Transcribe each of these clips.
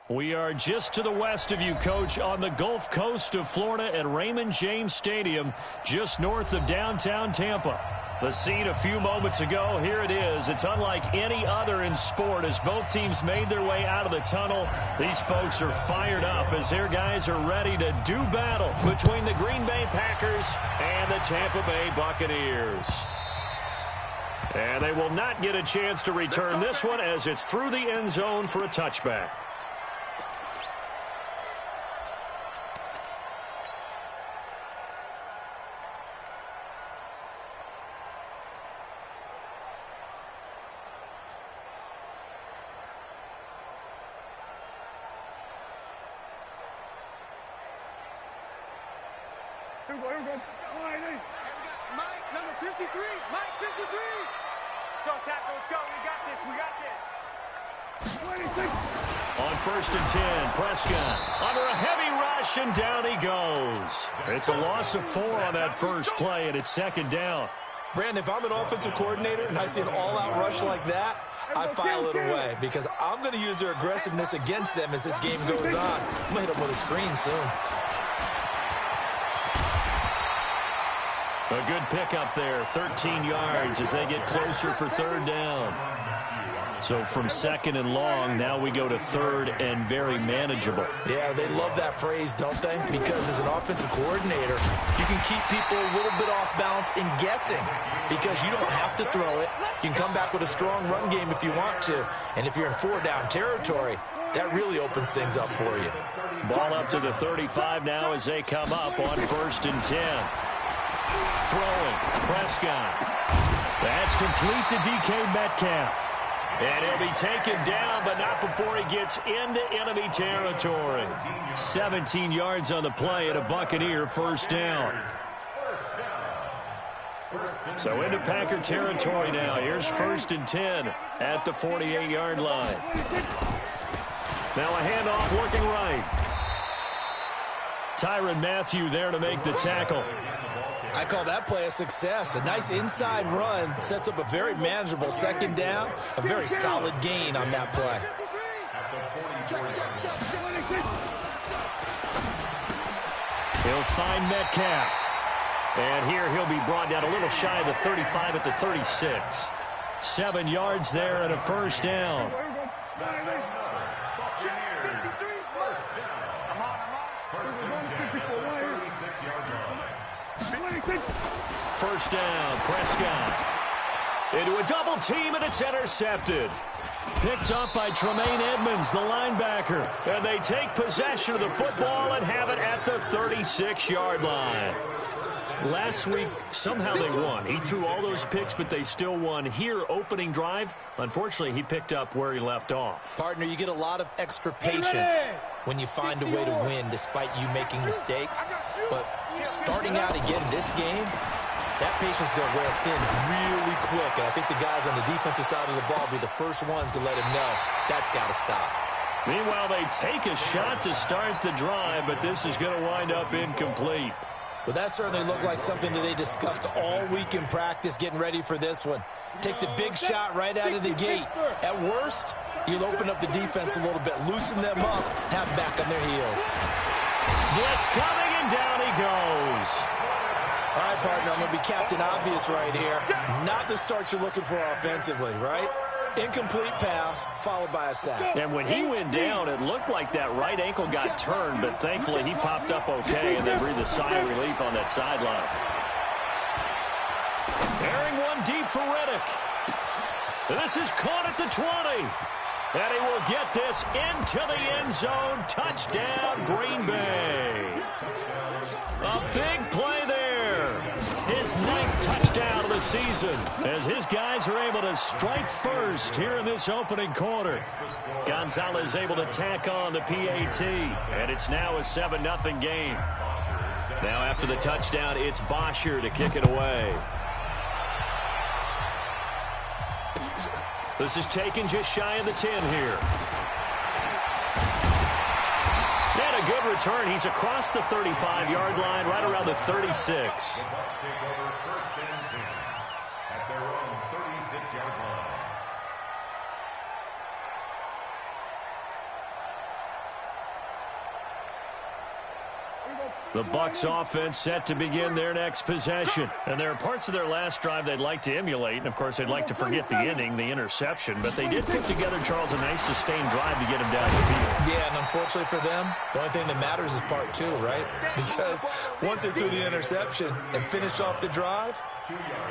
We are just to the west of you, Coach, on the Gulf Coast of Florida at Raymond James Stadium, just north of downtown Tampa. The scene a few moments ago, here it is. It's unlike any other in sport as both teams made their way out of the tunnel. These folks are fired up as their guys are ready to do battle between the Green Bay Packers and the Tampa Bay Buccaneers. And they will not get a chance to return this one as it's through the end zone for a touchback. Here we go. Mike, number 53. Mike, 53. Let's go, tackle. Let's go. We got this. On 1st and 10, Prescott under a heavy rush, and down he goes. It's a loss of 4 on that first play, and it's 2nd down. Brandon, if I'm an offensive coordinator and I see an all-out rush like that, I file it away because I'm going to use their aggressiveness against them as this game goes on. I'm going to hit them with a screen soon. A good pickup there, 13 yards as they get closer for 3rd down. So from 2nd and long, now we go to 3rd and very manageable. Yeah, they love that phrase, don't they? Because as an offensive coordinator, you can keep people a little bit off balance and guessing because you don't have to throw it. You can come back with a strong run game if you want to. And if you're in 4-down territory, that really opens things up for you. Ball up to the 35 now as they come up on 1st and 10. Throwing, Prescott. That's complete to DK Metcalf. And he'll be taken down, but not before he gets into enemy territory. 17 yards on the play and a Buccaneer 1st down. So into Packer territory now. Here's 1st and 10 at the 48-yard line. Now a handoff working right. Tyrann Mathieu there to make the tackle. I call that play a success. A nice inside run sets up a very manageable 2nd down, a very solid gain on that play. He'll find Metcalf. And here he'll be brought down a little shy of the 35 at the 36. 7 yards there and a 1st down. First down, Prescott. Into a double team, and it's intercepted. Picked up by Tremaine Edmonds, the linebacker. And they take possession of the football and have it at the 36-yard line. Last week, somehow they won. He threw all those picks, but they still won. Here, opening drive, unfortunately, he picked up where he left off. Partner, you get a lot of extra patience when you find a way to win despite you making mistakes. But starting out again this game, that patience is going to wear thin really quick. And I think the guys on the defensive side of the ball will be the first ones to let him know that's got to stop. Meanwhile, they take a shot to start the drive, but this is going to wind up incomplete. Well, that certainly looked like something that they discussed all week in practice getting ready for this one. Take the big shot right out of the gate. At worst, you'll open up the defense a little bit, loosen them up, have them back on their heels. Blitz coming, and down he goes. All right, partner, I'm going to be Captain Obvious right here. Not the start you're looking for offensively, right? Incomplete pass, followed by a sack. And when he went down, it looked like that right ankle got turned, but thankfully he popped up okay, and they breathed a sigh of relief on that sideline. Airing one deep for Reddick. This is caught at the 20. And he will get this into the end zone. Touchdown, Green Bay. A big play there. His 9th touchdown of the season as his guys are able to strike first here in this opening quarter. Gonzalez able to tack on the PAT, and it's now a 7-0 game. Now after the touchdown, it's Bosher to kick it away. This is taken just shy of the 10 here. And a good return. He's across the 35-yard line, right around the 36. The Bucs offense set to begin their next possession. And there are parts of their last drive they'd like to emulate. And, of course, they'd like to forget the ending, the interception. But they did put together, Charles, a nice sustained drive to get him down the field. Yeah, and unfortunately for them, the only thing that matters is part two, right? Because once they threw the interception and finished off the drive,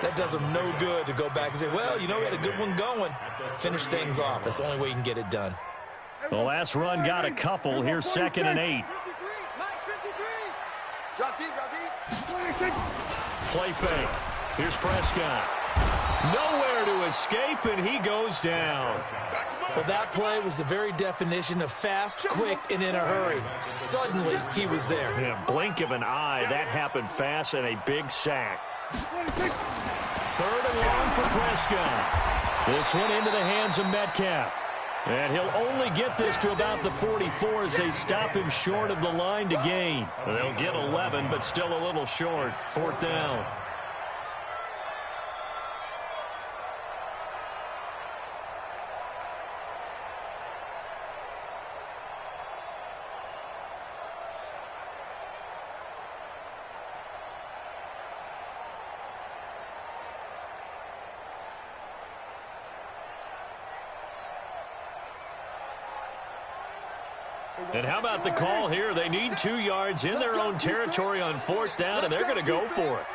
that does them no good to go back and say, well, you know, we had a good one going. Finish things off. That's the only way you can get it done. The last run got a couple. Here's 2nd and 8. Drop deep, drop deep. Play fake. Here's Prescott. Nowhere to escape, and he goes down. Well, that play was the very definition of fast, quick, and in a hurry. Suddenly, he was there. In a blink of an eye, that happened fast and a big sack. 3rd and long for Prescott. This one into the hands of Metcalf. And he'll only get this to about the 44 as they stop him short of the line to gain. They'll get 11, but still a little short. 4th down. And how about the call here? They need 2 yards in their own territory on 4th down, and they're going to go for it.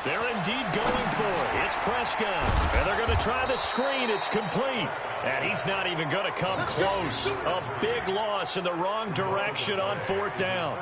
They're indeed going for it. It's Prescott. And they're going to try the screen. It's complete. And he's not even going to come close. A big loss in the wrong direction on 4th down.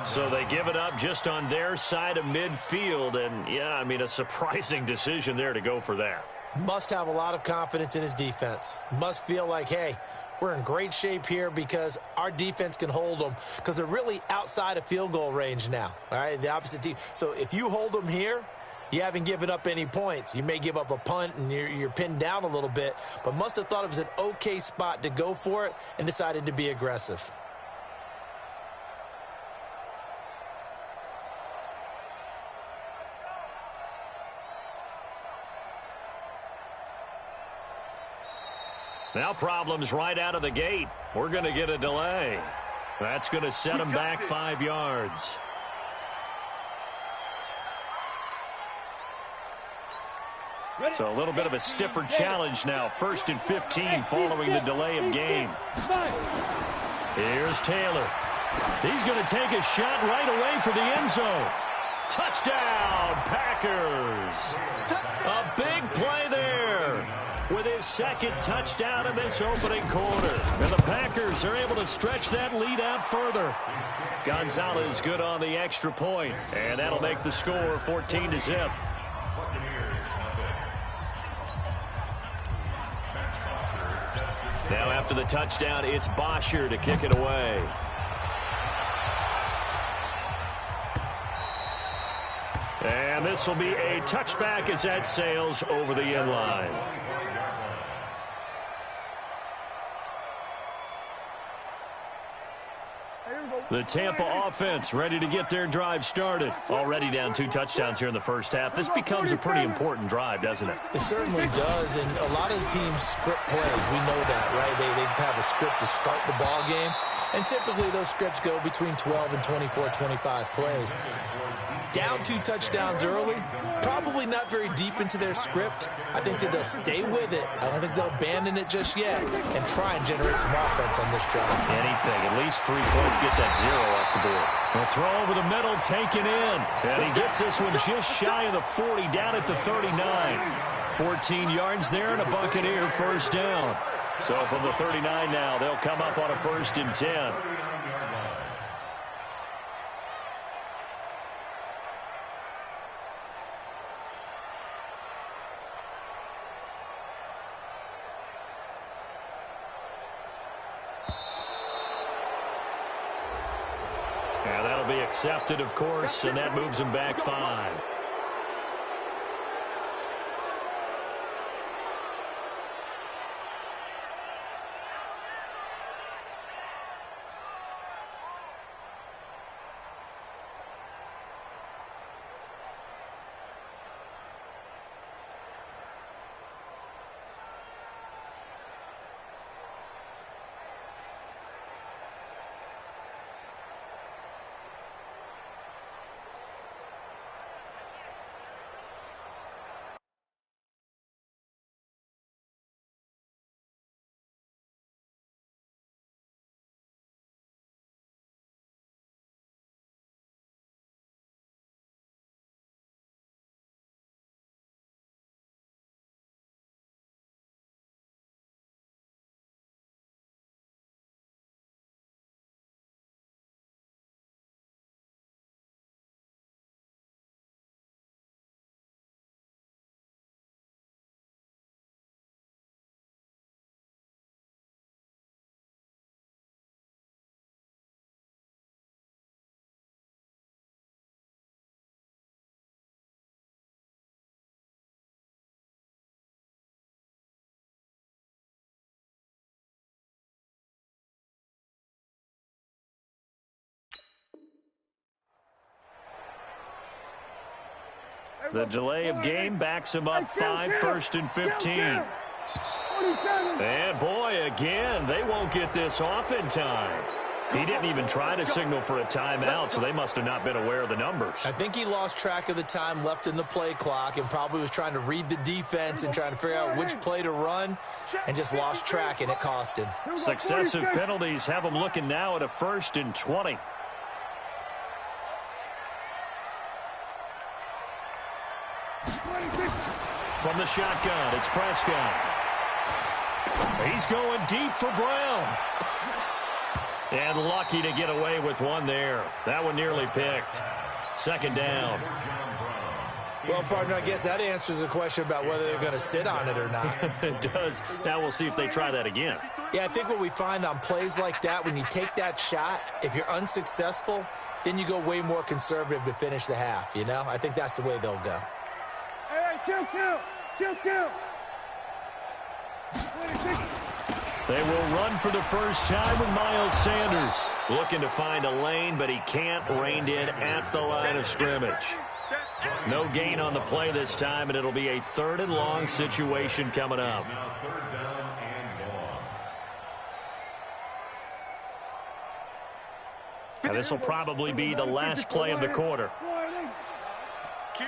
So they give it up just on their side of midfield. And, yeah, I mean, a surprising decision there to go for that. Must have a lot of confidence in his defense. Must feel like, hey, we're in great shape here because our defense can hold them because they're really outside of field goal range now, all right, the opposite team. So if you hold them here, you haven't given up any points. You may give up a punt and you're pinned down a little bit, but must have thought it was an okay spot to go for it and decided to be aggressive. Now problems right out of the gate. We're going to get a delay. That's going to set them back 5 yards. So a little bit of a stiffer challenge now. 1st and 15 following the delay of game. Here's Taylor. He's going to take a shot right away for the end zone. Touchdown, Packers. A big play there with his 2nd touchdown in this opening quarter. And the Packers are able to stretch that lead out further. Gonzalez good on the extra point, and that'll make the score 14-0. Now after the touchdown, it's Bosher to kick it away. And this will be a touchback as that sails over the end line. The Tampa offense ready to get their drive started. Already down 2 touchdowns here in the first half. This becomes a pretty important drive, doesn't it? It certainly does, and a lot of the teams script plays. We know that, right? They have a script to start the ball game, and typically those scripts go between 12 and 24, 25 plays. Down 2 touchdowns early, probably not very deep into their script. I think that they'll stay with it. I don't think they'll abandon it just yet and try and generate some offense on this drive. Anything, at least 3 points, get that 0 off the board. A throw over the middle, taken in. And he gets this one just shy of the 40, down at the 39. 14 yards there and a Buccaneer first down. So from the 39 now, they'll come up on a 1st and 10. And that'll be accepted, of course, and that moves him back 5. The delay of game backs him up 5, 1st and 15. And boy, again, they won't get this off in time. He didn't even try to signal for a timeout, so they must have not been aware of the numbers. I think he lost track of the time left in the play clock and probably was trying to read the defense and trying to figure out which play to run and just lost track, and it cost him. Successive penalties have him looking now at a 1st and 20. From the shotgun, it's Prescott. He's going deep for Brown. And lucky to get away with one there. That one nearly picked. 2nd down. Well, partner, I guess that answers the question about whether they're going to sit on it or not. It does. Now we'll see if they try that again. Yeah, I think what we find on plays like that, when you take that shot, if you're unsuccessful, then you go way more conservative to finish the half, you know? I think that's the way they'll go. Kill. They will run for the first time with Miles Sanders. Looking to find a lane, but he can't. Reined in at the line of scrimmage. No gain on the play this time, and it'll be a 3rd and long situation coming up. Now, this will probably be the last play of the quarter. Kill.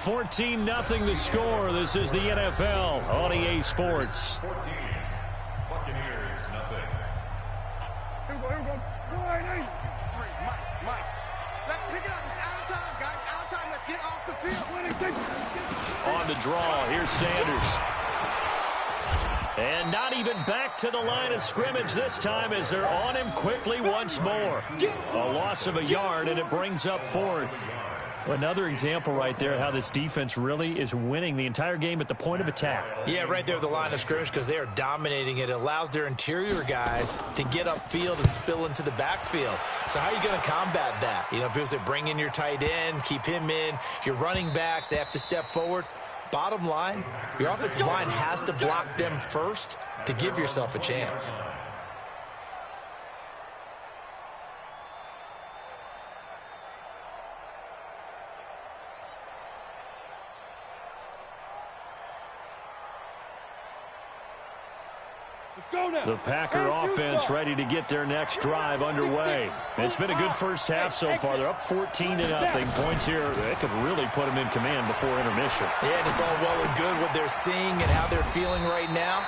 14-0 the score. This is the NFL on EA Sports. 14. Buccaneers, nothing. Here we go. Mike. Let's pick it up. It's out of time, guys. Out of time. Let's get off the field. On the draw, here's Sanders. And not even back to the line of scrimmage this time as they're on him quickly once more. A loss of a yard, and it brings up 4th. Another example right there how this defense really is winning the entire game at the point of attack. Yeah, right there at the line of scrimmage because they are dominating it. It allows their interior guys to get upfield and spill into the backfield. So how are you going to combat that? You know, people say bring in your tight end, keep him in. Your running backs, they have to step forward. Bottom line, your offensive line has to block them first to give yourself a chance. The Packer offense ready to get their next drive underway. It's been a good first half so far. They're up 14-0. Points here, they could really put them in command before intermission. Yeah, and it's all well and good what they're seeing and how they're feeling right now.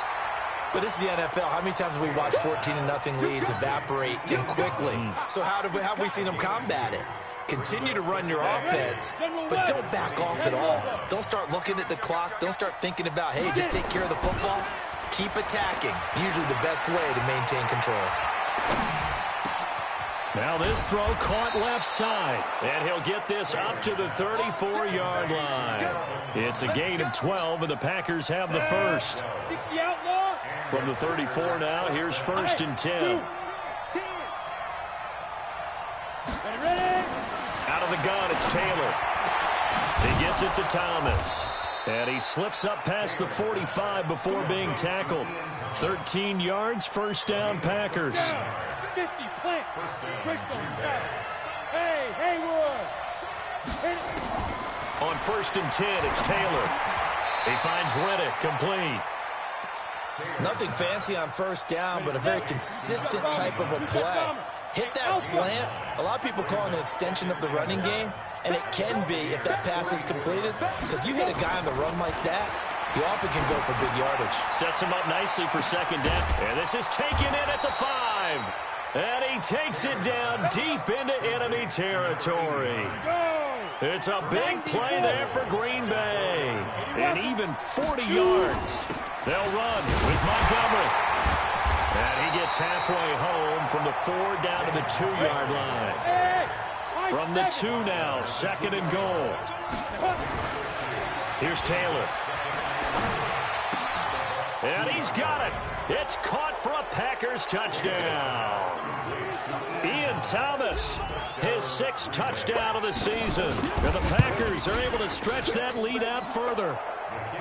But this is the NFL. How many times have we watched 14-0 leads evaporate and quickly? So how have we seen them combat it? Continue to run your offense, but don't back off at all. Don't start looking at the clock. Don't start thinking about, hey, just take care of the football. Keep attacking. Usually the best way to maintain control. Now this throw caught left side, and he'll get this up to the 34-yard line. It's a gain of 12, and the Packers have the first. From the 34 now, here's 1st and 10. Out of the gun, it's Taylor. He gets it to Thomas. And he slips up past the 45 before being tackled. 13 yards, 1st down, Packers. 50, plant. Crystal, hey, Haywood. On 1st and 10, it's Taylor. He finds Reddick, complete. Nothing fancy on 1st down, but a very consistent type of a play. Hit that slant. A lot of people call it an extension of the running game. And it can be if that pass is completed, because you hit a guy on the run like that, you often can go for big yardage. Sets him up nicely for 2nd down. And this is taken in at the 5. And he takes it down deep into enemy territory. It's a big play there for Green Bay. And even 40 yards. They'll run with Montgomery. And he gets halfway home from the 4 down to the 2-yard line. From the 2 now, 2nd and goal. Here's Taylor. And he's got it. It's caught for a Packers touchdown. Ian Thomas, his 6th touchdown of the season. And the Packers are able to stretch that lead out further.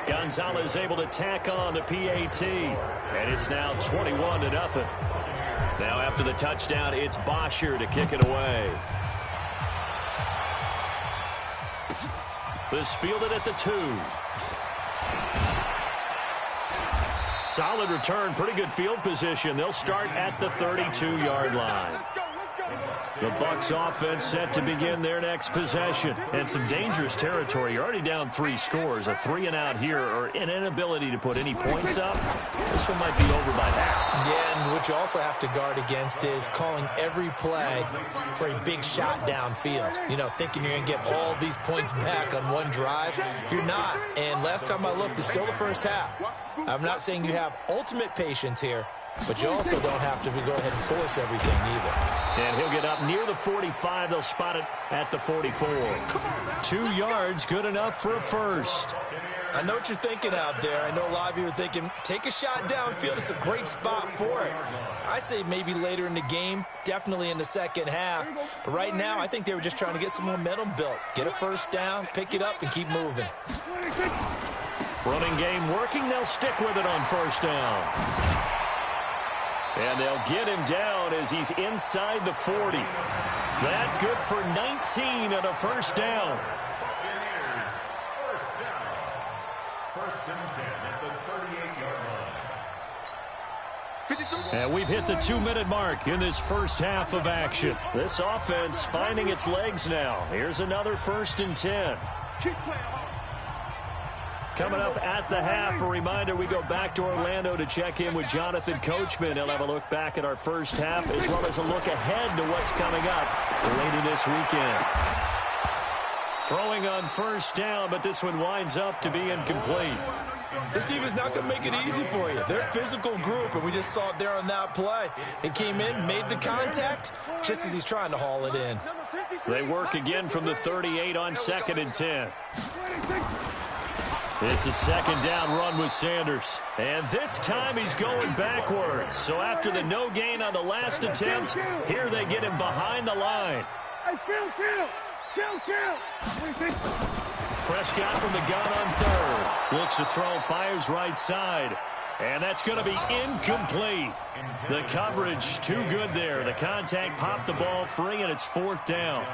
Gonzalez able to tack on the PAT. And it's now 21-0. Now after the touchdown, it's Bosher to kick it away. This fielded at the 2. Solid return, pretty good field position. They'll start at the 32-yard line. The Bucs offense set to begin their next possession. And some dangerous territory. You're already down 3 scores. A 3-and-out here or an inability to put any points up. This one might be over by half. Yeah, and what you also have to guard against is calling every play for a big shot downfield. You know, thinking you're going to get all these points back on one drive. You're not. And last time I looked, it's still the first half. I'm not saying you have ultimate patience here, but you also don't have to go ahead and force everything either. And he'll get up near the 45. They'll spot it at the 44. 2 yards, good enough for a first. I know what you're thinking out there. I know a lot of you are thinking, take a shot downfield. It's a great spot for it. I'd say maybe later in the game, definitely in the second half. But right now, I think they were just trying to get some momentum built. Get a first down, pick it up, and keep moving. Running game working. They'll stick with it on first down. And they'll get him down as he's inside the 40. That good for 19 and a first down. First and 10 at the 38-yard line. And we've hit the 2-minute mark in this first half of action. This offense finding its legs now. Here's another first and 10. Coming up at the half, a reminder, we go back to Orlando to check in with Jonathan Coachman. He'll have a look back at our first half as well as a look ahead to what's coming up later this weekend. Throwing on first down, but this one winds up to be incomplete. This team is not going to make it easy for you. They're a physical group, and we just saw it there on that play. It came in, made the contact, just as he's trying to haul it in. They work again from the 38 on 2nd and 10. It's a second down run with Sanders. And this time he's going backwards. So after the no gain on the last attempt, here they get him behind the line. Prescott from the gun on 3rd. Looks to throw, fires right side. And that's going to be incomplete. The coverage too good there. The contact popped the ball free, and it's 4th down.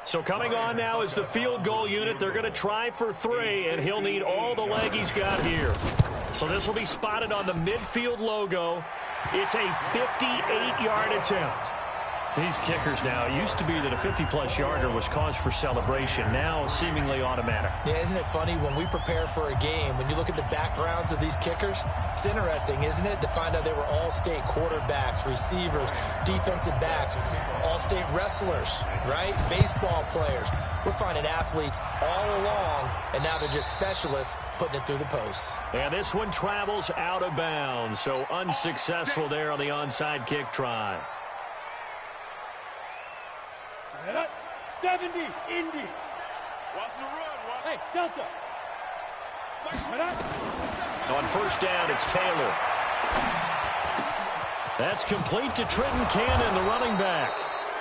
So coming on now is the field goal unit. They're going to try for 3, and he'll need all the leg he's got here. So this will be spotted on the midfield logo. It's a 58-yard attempt. These kickers now, it used to be that a 50-plus yarder was cause for celebration. Now seemingly automatic. Yeah, isn't it funny when we prepare for a game, when you look at the backgrounds of these kickers, it's interesting, isn't it, to find out they were all-state quarterbacks, receivers, defensive backs, all-state wrestlers, right? Baseball players. We're finding athletes all along, and now they're just specialists putting it through the posts. And this one travels out of bounds, so unsuccessful there on the onside kick try. 70, Indy. Watch the run. Watch. Hey, Delta. On first down, it's Taylor. That's complete to Trenton Cannon, the running back.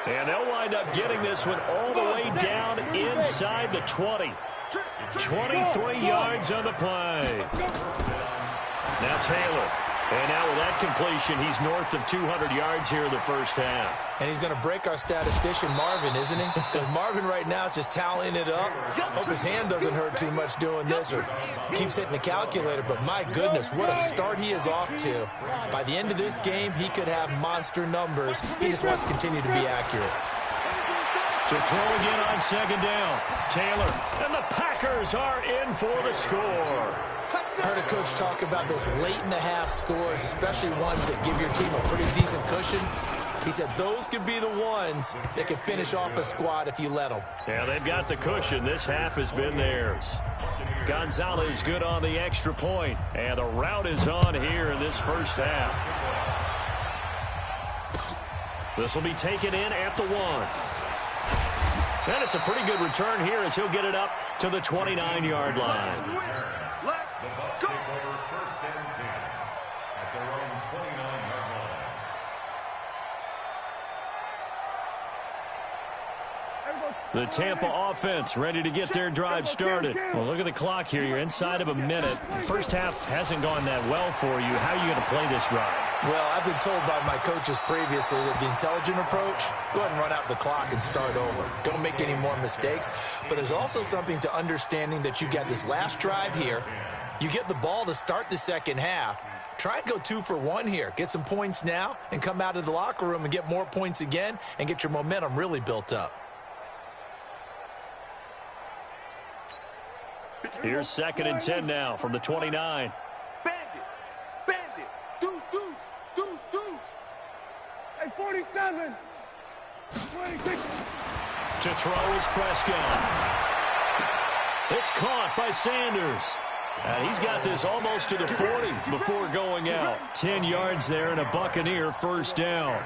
And they'll wind up getting this one all the way down inside the 20. 23 yards on the play. Now Taylor. And now with that completion, he's north of 200 yards here in the first half. And he's going to break our statistician, Marvin, isn't he? Because Marvin right now is just tallying it up. Hope his hand doesn't hurt too much doing this or keeps hitting the calculator. But my goodness, what a start he is off to. By the end of this game, he could have monster numbers. He just wants to continue to be accurate. To throw again on second down. Taylor, and the Packers are in for the score. I heard a coach talk about those late-in-the-half scores, especially ones that give your team a pretty decent cushion. He said those could be the ones that could finish off a squad if you let them. Yeah, they've got the cushion. This half has been theirs. Gonzalez good on the extra point, and the route is on here in this first half. This will be taken in at the 1. And it's a pretty good return here as he'll get it up to the 29-yard line. The Bucs take over first and 10 at their own 29-yard The Tampa offense ready to get their drive started. Well, look at the clock here. You're inside of a minute. The first half hasn't gone that well for you. How are you going to play this drive? Well, I've been told by my coaches previously that the intelligent approach, go ahead and run out the clock and start over. Don't make any more mistakes. But there's also something to understanding that you got this last drive here. You get the ball to start the second half. Try and go 2 for 1 here. Get some points now and come out of the locker room and get more points again and get your momentum really built up. Here's 2nd and 10 now from the 29. Bandit. Deuce. Hey, 47. 26. To throw is Prescott. It's caught by Sanders. And he's got this almost to the 40 before going out. 10 yards there and a Buccaneer first down.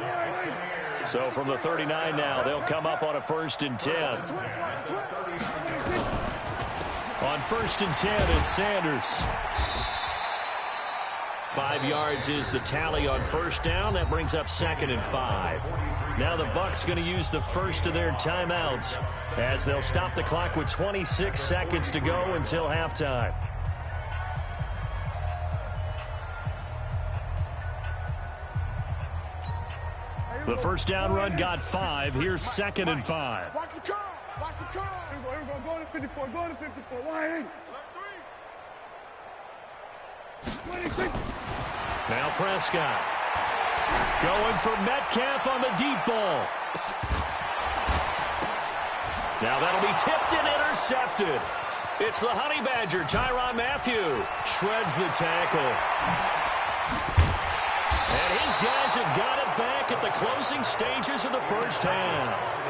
So from the 39 now, they'll come up on a 1st and 10. On 1st and 10, it's Sanders. 5 yards is the tally on first down. That brings up 2nd and 5. Now the Bucs going to use the first of their timeouts as they'll stop the clock with 26 seconds to go until halftime. The first down run got 5. Here's 2nd and 5. Watch the curl. Here we go. Go to 54. Wide in. 26. Now Prescott. Going for Metcalf on the deep ball. Now that'll be tipped and intercepted. It's the Honey Badger, Tyrann Mathieu. Shreds the tackle. And his guys have got it back at the closing stages of the first half.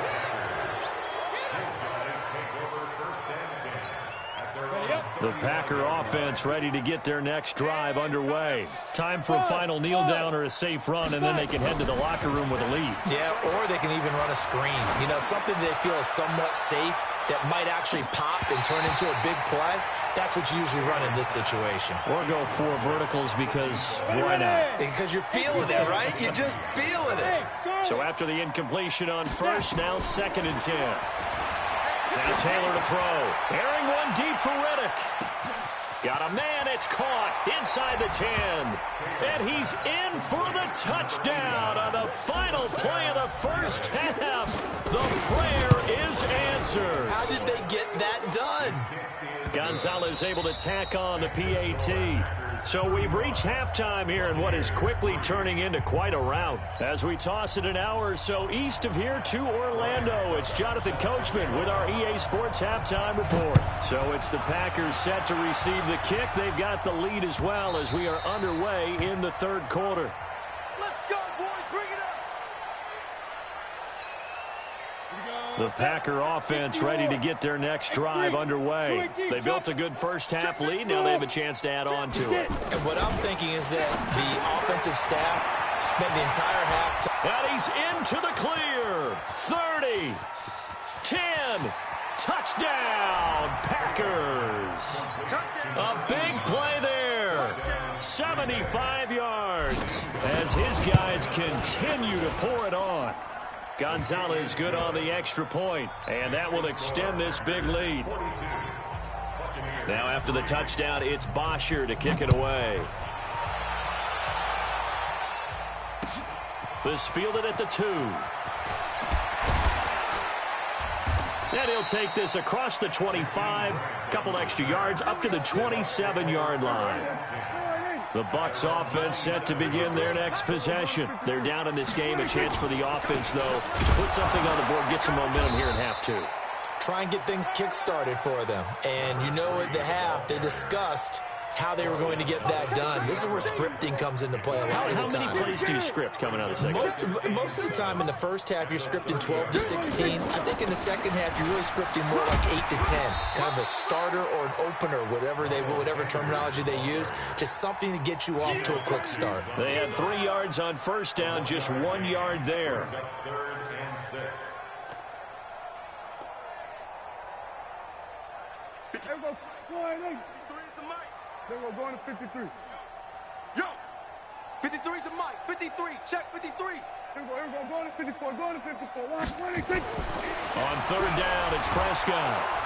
The Packer offense ready to get their next drive underway. Time for a final kneel down or a safe run, and then they can head to the locker room with a lead. Yeah, or they can even run a screen. You know, something they feel is somewhat safe that might actually pop and turn into a big play. That's what you usually run in this situation. Or go 4 verticals because why not? Because you're feeling it, right? You're just feeling it. So after the incompletion on first, now 2nd and 10. Now Taylor to throw. Airing one deep for Reddick. Got a man, it's caught inside the 10. And he's in for the touchdown on the final play of the first half. The prayer is answered. How did they get that done? Gonzalez able to tack on the PAT. So we've reached halftime here in what is quickly turning into quite a rout. As we toss it an hour or so east of here to Orlando, it's Jonathan Coachman with our EA Sports Halftime Report. So it's the Packers set to receive the kick. They've got the lead as well as we are underway in the 3rd quarter. Let's go, boys. Bring it up. The Packer offense ready to get their next drive underway. They built a good first half lead. Now they have a chance to add on to it. And what I'm thinking is that the offensive staff spent the entire half. And he's into the clear. 30, 10, touchdown, Packers. A big play there. 75 yards as his guys continue to pour it on. Gonzalez good on the extra point, and that will extend this big lead. Now after the touchdown, it's Bosher to kick it away. This fielded at the 2. And he'll take this across the 25, couple extra yards up to the 27-yard line. The Bucs offense set to begin their next possession. They're down in this game. A chance for the offense, though, to put something on the board, get some momentum here in half 2. Try and get things kick-started for them. And you know at the half, they discussed how they were going to get that done. This is where scripting comes into play a lot of the time. How many plays do you script coming out of the second half? Most of the time in the first half, you're scripting 12 to 16. I think in the second half, you're really scripting more like 8 to 10. Kind of a starter or an opener, whatever terminology they use. Just something to get you off to a quick start. They had 3 yards on first down, just 1 yard there. 3rd and 6. There we go. Then we're going to 53. Yo! 53's the mic. 53. Check 53. Here we go. Going to 54. Going to 54. 126. On third down, it's Prescott.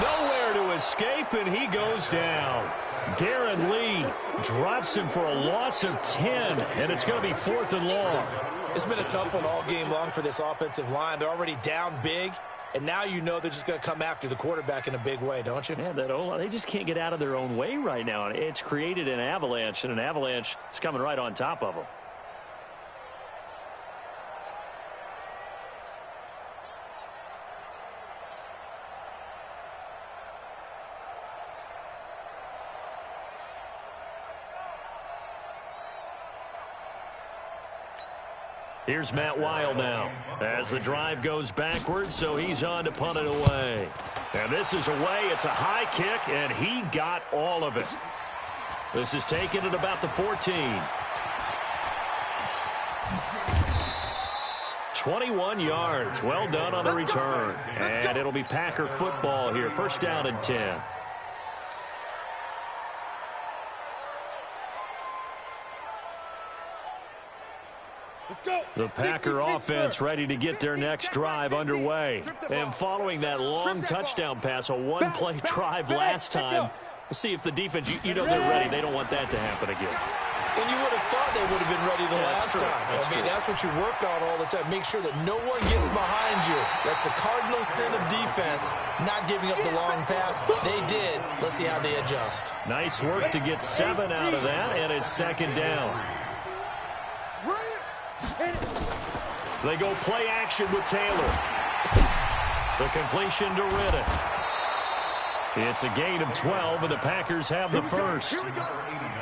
Nowhere to escape, and he goes down. Darren Lee drops him for a loss of 10, and it's going to be 4th and long. It's been a tough one all game long for this offensive line. They're already down big, and now you know they're just going to come after the quarterback in a big way, don't you? Yeah, they just can't get out of their own way right now. It's created an avalanche, and an avalanche is coming right on top of them. Here's Matt Weil now as the drive goes backwards, so he's on to punt it away. And this is away. It's a high kick, and he got all of it. This is taken at about the 14. 21 yards. Well done on the return. And it'll be Packer football here. First down and 10. The Packer offense ready to get their next drive underway. And following that long touchdown pass, a one-play drive last time, we'll see if the defense, you know they're ready. They don't want that to happen again. And you would have thought they would have been ready the last time. That's what you work on all the time. Make sure that no one gets behind you. That's the cardinal sin of defense, not giving up the long pass. They did. Let's see how they adjust. Nice work to get 7 out of that, and it's second down. They go play action with Taylor. The completion to Riddick. It's a gain of 12, and the Packers have the first.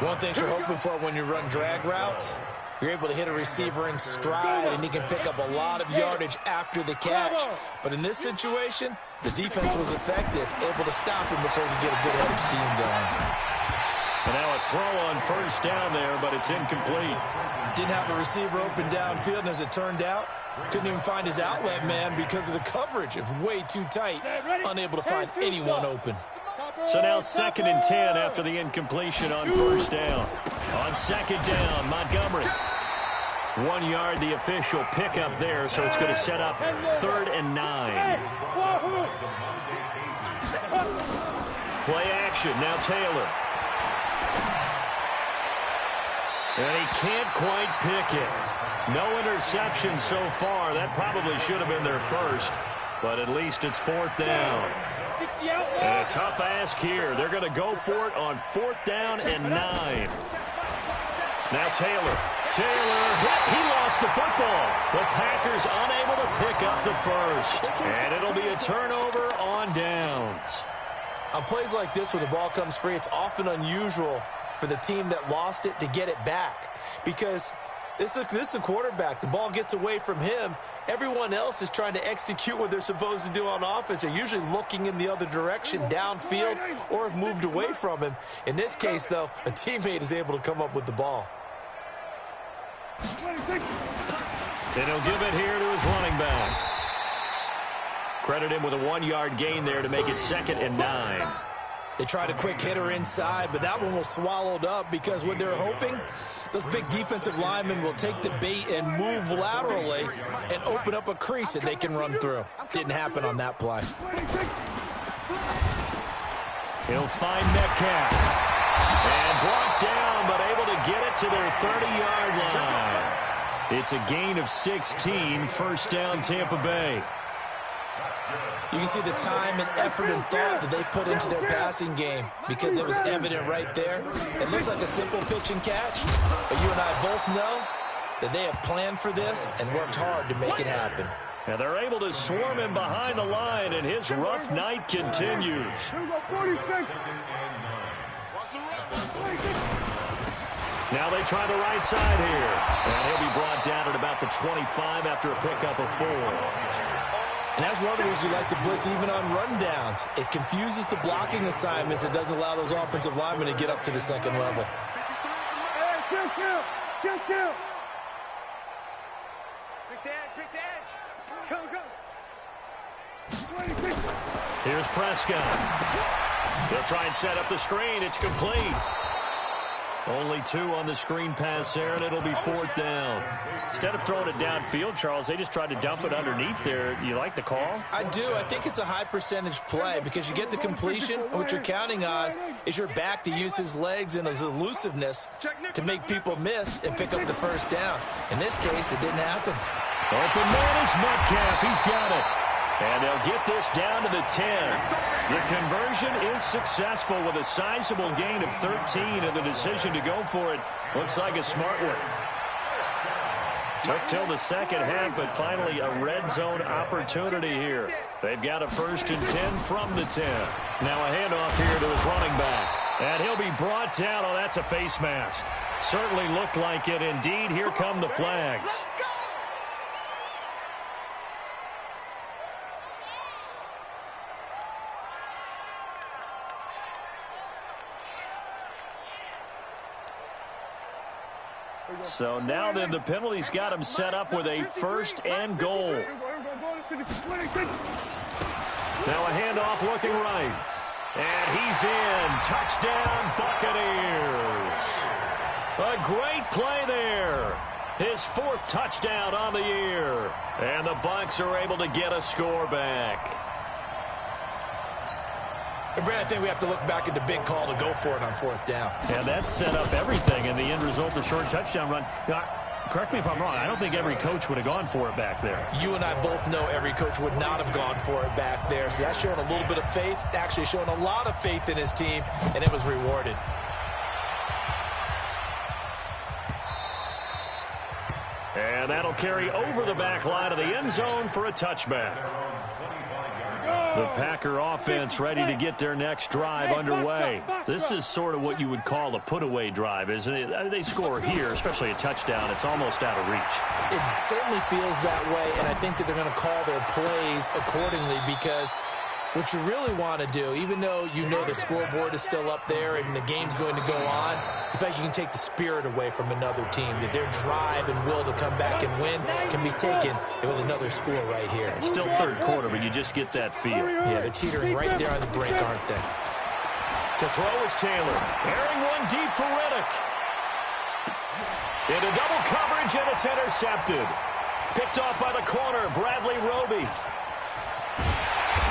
One thing you're hoping for when you run drag routes, you're able to hit a receiver in stride, and he can pick up a lot of yardage after the catch. But in this situation, the defense was effective, able to stop him before he could get a good head of steam going. And now a throw on first down there, but it's incomplete. Didn't have a receiver open downfield, and as it turned out, couldn't even find his outlet man because of the coverage. It was way too tight, unable to find anyone open. So now 2nd and 10 after the incompletion on first down. On second down, Montgomery. 1 yard, the official pickup there, so it's going to set up 3rd and 9. Play action, now Taylor. And he can't quite pick it. No interception so far. That probably should have been their first, but at least it's 4th down. And a tough ask here. They're going to go for it on 4th down and 9. Now Taylor. Taylor hit. He lost the football. The Packers unable to pick up the first. And it'll be a turnover on downs. On plays like this where the ball comes free, it's often unusual for the team that lost it to get it back. Because this is a quarterback. The ball gets away from him. Everyone else is trying to execute what they're supposed to do on offense. They're usually looking in the other direction, downfield, or have moved away from him. In this case, though, a teammate is able to come up with the ball. And he'll give it here to his running back. Credit him with a 1-yard gain there to make it 2nd and 9. They tried a quick hitter inside, but that one was swallowed up because what they're hoping, those big defensive linemen will take the bait and move laterally and open up a crease that they can run through. Didn't happen on that play. He'll find Metcalf. And blocked down, but able to get it to their 30-yard line. It's a gain of 16, first down Tampa Bay. You can see the time and effort and thought that they put into their passing game because it was evident right there. It looks like a simple pitch and catch, but you and I both know that they have planned for this and worked hard to make it happen. And they're able to swarm him behind the line, and his rough night continues. Now they try the right side here. And he'll be brought down at about the 25 after a pickup of 4. And that's one of the reasons you like to blitz even on rundowns. It confuses the blocking assignments. It doesn't allow those offensive linemen to get up to the second level. Kill. Pick the edge. Go. Here's Prescott. They'll try and set up the screen. It's complete. Only 2 on the screen pass there, and it'll be 4th down. Instead of throwing it downfield, Charles, they just tried to dump it underneath there. You like the call? I do. I think it's a high percentage play because you get the completion. What you're counting on is your back to use his legs and his elusiveness to make people miss and pick up the first down. In this case, it didn't happen. Open man is Metcalf. He's got it. And they'll get this down to the 10. The conversion is successful with a sizable gain of 13, and the decision to go for it looks like a smart one. Took till the second half, but finally a red zone opportunity here. They've got a 1st and 10 from the 10. Now a handoff here to his running back. And he'll be brought down. Oh, that's a face mask. Certainly looked like it. Indeed, here come the flags. So now then the penalty's got him set up with a 1st and goal. Now a handoff looking right. And he's in. Touchdown, Buccaneers. A great play there. His 4th touchdown on the year. And the Bucs are able to get a score back. And Brad, I think we have to look back at the big call to go for it on 4th down. And that set up everything in the end result, the short touchdown run. Now, correct me if I'm wrong. I don't think every coach would have gone for it back there. You and I both know every coach would not have gone for it back there. So that's showing a little bit of faith, actually showing a lot of faith in his team, and it was rewarded. And that'll carry over the back line of the end zone for a touchback. The Packer offense ready to get their next drive underway. This is sort of what you would call a put-away drive, isn't it? They score here, especially a touchdown. It's almost out of reach. It certainly feels that way, and I think that they're going to call their plays accordingly because what you really want to do, even though you know the scoreboard is still up there and the game's going to go on, in fact, you can take the spirit away from another team, that their drive and will to come back and win can be taken with another score right here. It's still 3rd quarter, but you just get that feel. Yeah, they're teetering right there on the brink, aren't they? To throw is Taylor. Airing one deep for Riddick. Into double coverage, and it's intercepted. Picked off by the corner, Bradley Roby.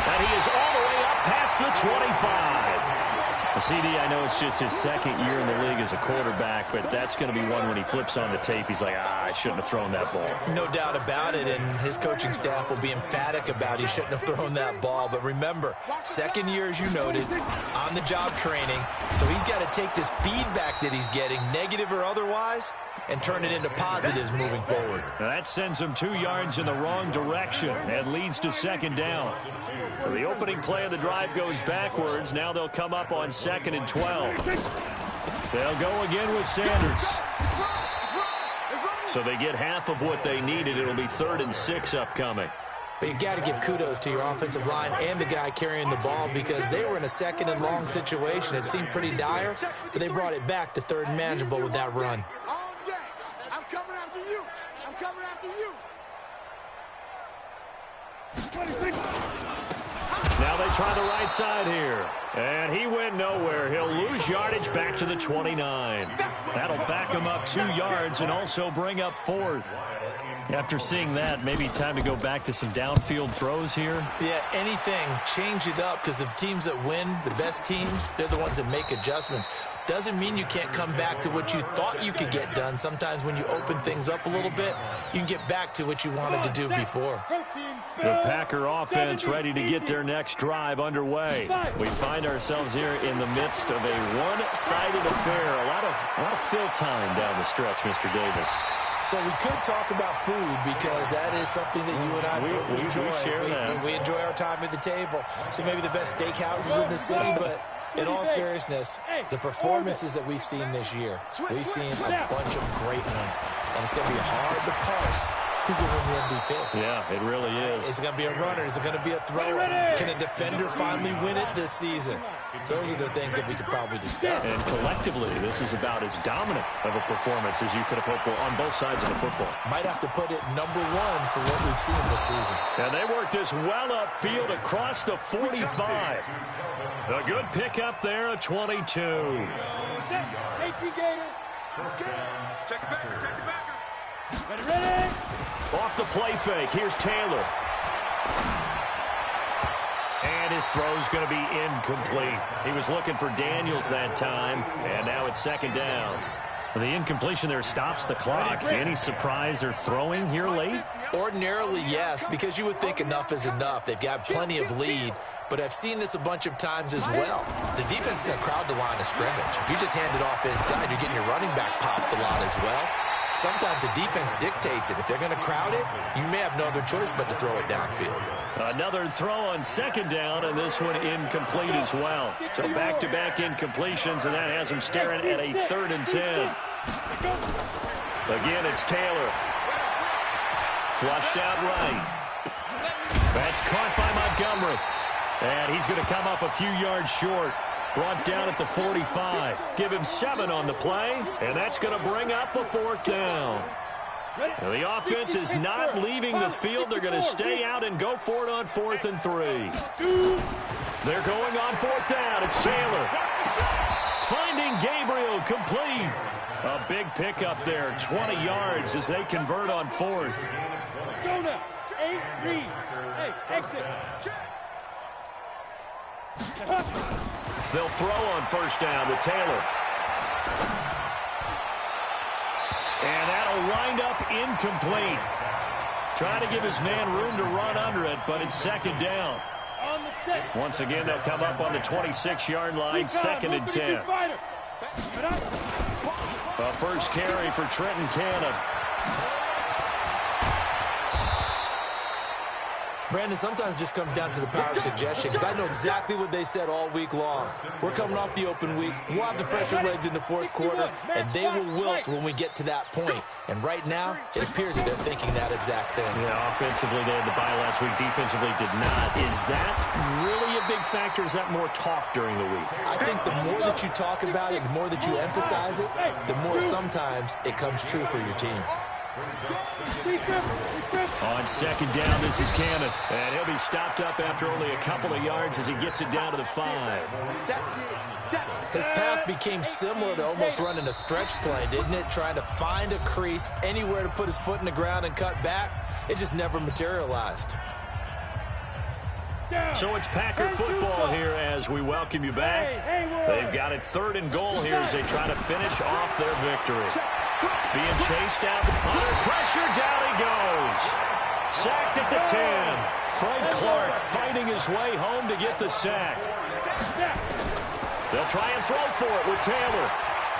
And he is all the way up past the 25. CD, I know it's just his 2nd year in the league as a quarterback, but that's going to be one when he flips on the tape. He's like, I shouldn't have thrown that ball. No doubt about it, and his coaching staff will be emphatic about he shouldn't have thrown that ball. But remember, 2nd year, as you noted, on-the-job training, so he's got to take this feedback that he's getting, negative or otherwise, and turn it into positives moving forward. That sends him 2 yards in the wrong direction and leads to 2nd down. So the opening play of the drive goes backwards. Now they'll come up on 2nd and 12. They'll go again with Sanders. So they get half of what they needed. It'll be 3rd and 6 upcoming. But you got to give kudos to your offensive line and the guy carrying the ball because they were in a 2nd and long situation. It seemed pretty dire, but they brought it back to 3rd and manageable with that run. I'm coming after you. I'm coming after you. Now they try the right side here. And he went nowhere. He'll lose yardage back to the 29. That'll back him up 2 yards and also bring up 4th. After seeing that, maybe time to go back to some downfield throws here. Yeah, anything. Change it up because the teams that win, the best teams, they're the ones that make adjustments. Doesn't mean you can't come back to what you thought you could get done. Sometimes when you open things up a little bit, you can get back to what you wanted to do before. The Packer offense ready to get their next drive underway. We find ourselves here in the midst of a one-sided affair. A lot of fill time down the stretch, Mr. Davis. So we could talk about food because that is something that you and I enjoy. We share that. We enjoy our time at the table. So maybe the best steakhouses in the city, but in all seriousness, the performances that we've seen this year, we've seen a bunch of great ones. And it's going to be hard to parse who's going to win the MVP. Yeah, it really is. Is it going to be a runner? Is it going to be a thrower? Can a defender finally win it this season? Those are the things that we could probably discuss. And collectively, this is about as dominant of a performance as you could have hoped for on both sides of the football. Might have to put it #1 for what we've seen this season. And they work this well upfield across the 45. A good pickup there, a 22. Check the backer, check the backer. Ready? Off the play fake. Here's Taylor. And his throw's going to be incomplete. He was looking for Daniels that time, and now it's second down. The incompletion there stops the clock. Any surprise they're throwing here late? Ordinarily, yes, because you would think enough is enough. They've got plenty of lead, but I've seen this a bunch of times as well. The defense is going to crowd the line of scrimmage. If you just hand it off inside, you're getting your running back popped a lot as well. Sometimes the defense dictates it. If they're going to crowd it, you may have no other choice but to throw it downfield. Another throw on second down, and this one incomplete as well. So back-to-back incompletions, and that has them staring at a 3rd and 10. Again, it's Taylor. Flushed out right. That's caught by Montgomery. And he's going to come up a few yards short. Brought down at the 45. Give him 7 on the play, and that's going to bring up a 4th down. Now, the offense is not leaving the field. They're going to stay out and go for it on 4th and 3. They're going on 4th down. It's Taylor. Finding Gabriel, complete. A big pickup there, 20 yards as they convert on 4th. Go now. 8-3. Hey, exit. They'll throw on 1st down with Taylor. And that'll wind up incomplete. Trying to give his man room to run under it, but it's 2nd down. Once again, they'll come up on the 26-yard line, 2nd and 10. A first carry for Trenton Cannon. Brandon, sometimes it just comes down to the power of suggestion, because I know exactly what they said all week long. We're coming off the open week. We'll have the fresher legs in the 4th quarter, and they will wilt when we get to that point. And right now, it appears that they're thinking that exact thing. Yeah, offensively, they had the bye last week. Defensively, did not. Is that really a big factor? Is that more talk during the week? I think the more that you talk about it, the more that you emphasize it, the more sometimes it comes true for your team. On 2nd down, this is Cannon. And he'll be stopped up after only a couple of yards as he gets it down to the 5. His path became similar to almost running a stretch play, didn't it? Trying to find a crease, anywhere to put his foot in the ground and cut back. It just never materialized. So it's Packer football here as we welcome you back. They've got it 3rd and goal here as they try to finish off their victory. Being chased out under pressure, down he goes. Sacked at the 10. Frank Clark fighting his way home to get the sack. They'll try and throw for it with Taylor.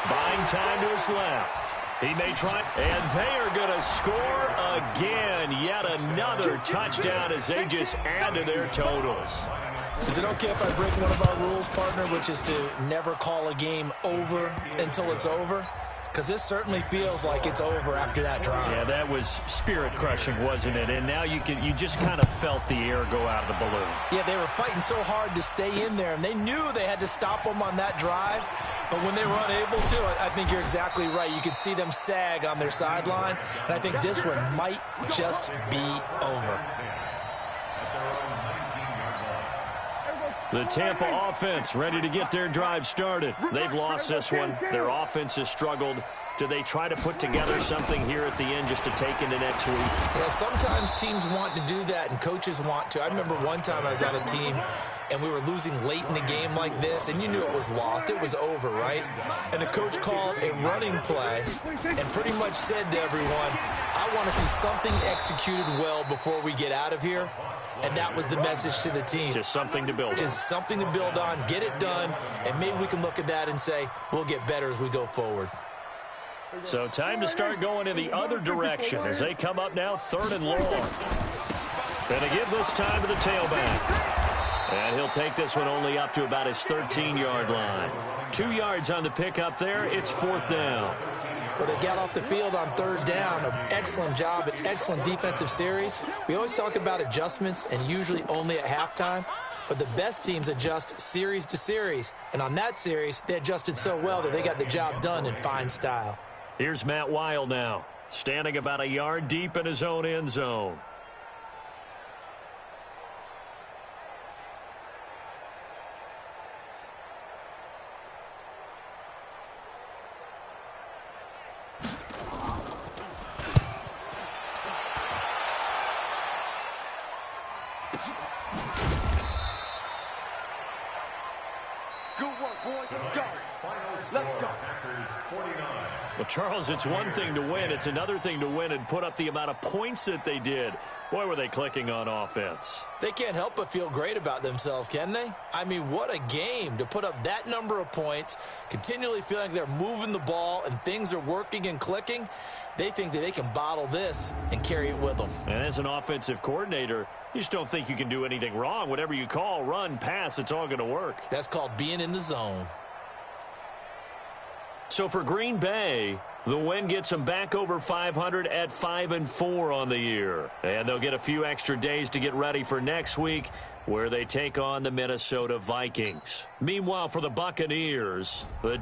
Buying time to his left. He may try, and they are going to score again. Yet another touchdown as they just add to their totals. Is it okay if I break one of our rules, partner, which is to never call a game over until it's over? Because this certainly feels like it's over after that drive. Yeah, that was spirit-crushing, wasn't it? And now you just kind of felt the air go out of the balloon. Yeah, they were fighting so hard to stay in there, and they knew they had to stop them on that drive. But when they were unable to, I think you're exactly right. You could see them sag on their sideline, and I think this one might just be over. The Tampa offense ready to get their drive started. They've lost this one. Their offense has struggled. Do they try to put together something here at the end just to take into next week? Yeah, sometimes teams want to do that and coaches want to. I remember one time I was on a team and we were losing late in the game like this, and you knew it was lost. It was over, right? And the coach called a running play and pretty much said to everyone, I want to see something executed well before we get out of here. And that was the message to the team. Just something to build on. Just something to build on, get it done, and maybe we can look at that and say, we'll get better as we go forward. So time to start going in the other direction as they come up now 3rd and long. And they give this time to the tailback. And he'll take this one only up to about his 13-yard line. 2 yards on the pickup there. It's 4th down. Well, they got off the field on 3rd down. An excellent job, an excellent defensive series. We always talk about adjustments and usually only at halftime. But the best teams adjust series to series. And on that series, they adjusted so well that they got the job done in fine style. Here's Matt Weil now, standing about a yard deep in his own end zone. Good work, boys. Let's go. Let's go. Well, Charles, it's one thing to win. It's another thing to win and put up the amount of points that they did. Boy, were they clicking on offense. They can't help but feel great about themselves, can they? I mean, what a game to put up that number of points, continually feeling like they're moving the ball and things are working and clicking. They think that they can bottle this and carry it with them. And as an offensive coordinator, you just don't think you can do anything wrong. Whatever you call, run, pass, it's all going to work. That's called being in the zone. So for Green Bay, the win gets them back over 500 at 5-4 on the year. And they'll get a few extra days to get ready for next week, where they take on the Minnesota Vikings. Meanwhile, for the Buccaneers, the